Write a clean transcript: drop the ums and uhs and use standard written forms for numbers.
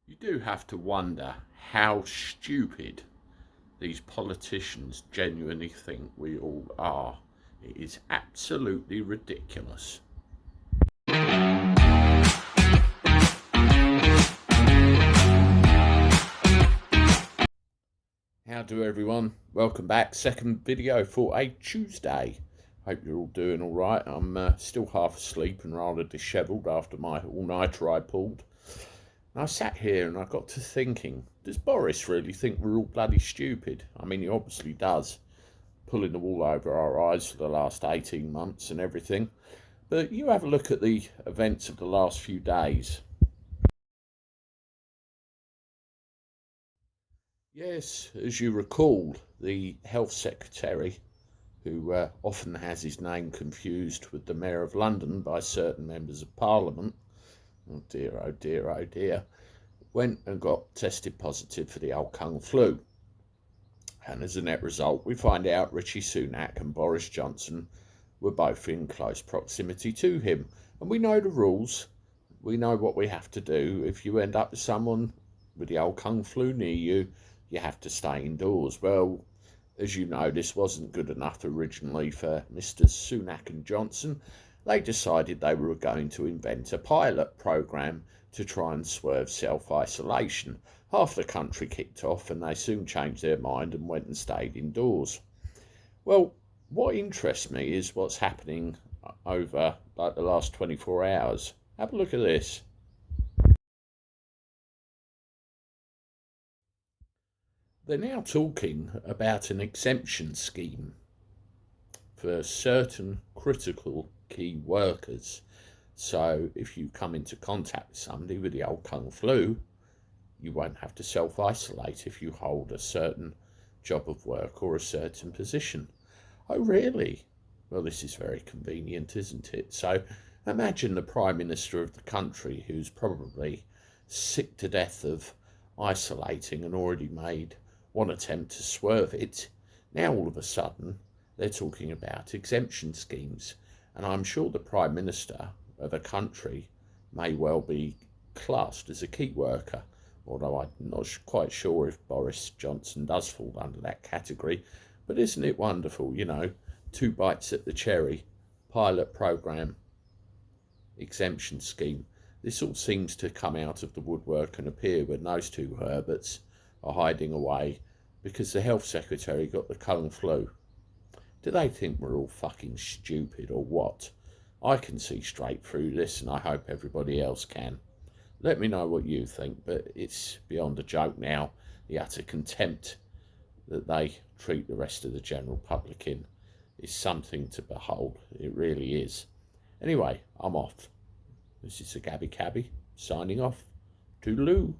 You do have to wonder how stupid these politicians genuinely think we all are. It is absolutely ridiculous. How do everyone? Welcome back. Second video for a Tuesday. Hope you're all doing all right. I'm still half asleep and rather dishevelled after my all-nighter I pulled. And I sat here and I got to thinking, does Boris really think we're all bloody stupid? I mean, he obviously does, pulling the wool over our eyes for the last 18 months and everything. But you have a look at the events of the last few days. Yes, as you recall, the Health Secretary, who often has his name confused with the Mayor of London by certain members of Parliament, oh dear, oh dear, oh dear, went and got tested positive for the old Kung flu. And as a net result, we find out Rishi Sunak and Boris Johnson were both in close proximity to him. And we know the rules. We know what we have to do. If you end up with someone with the old Kung flu near you, you have to stay indoors. Well, as you know, this wasn't good enough originally for Mr. Sunak and Johnson. They decided they were going to invent a pilot program to try and swerve self-isolation. Half the country kicked off and they soon changed their mind and went and stayed indoors. Well, what interests me is what's happening over like the last 24 hours. Have a look at this. They're now talking about an exemption scheme for certain critical key workers. So if you come into contact with somebody with the old Kung flu, you won't have to self-isolate if you hold a certain job of work or a certain position. Oh, really? Well, this is very convenient, isn't it? So imagine the Prime Minister of the country who's probably sick to death of isolating and already made one attempt to swerve it. Now all of a sudden they're talking about exemption schemes, and I'm sure the Prime Minister of a country may well be classed as a key worker, although I'm not quite sure if Boris Johnson does fall under that category. But isn't it wonderful, you know, 2 bites at the cherry, pilot program, exemption scheme. This all seems to come out of the woodwork and appear when those two Herberts are hiding away because the Health Secretary got the Kung flu. Do they think we're all fucking stupid or what? I can see straight through this and I hope everybody else can. Let me know what you think, but it's beyond a joke now, the utter contempt that they treat the rest of the general public in is something to behold. It really is. Anyway, I'm off. This is the Cabby signing off. Toodaloo.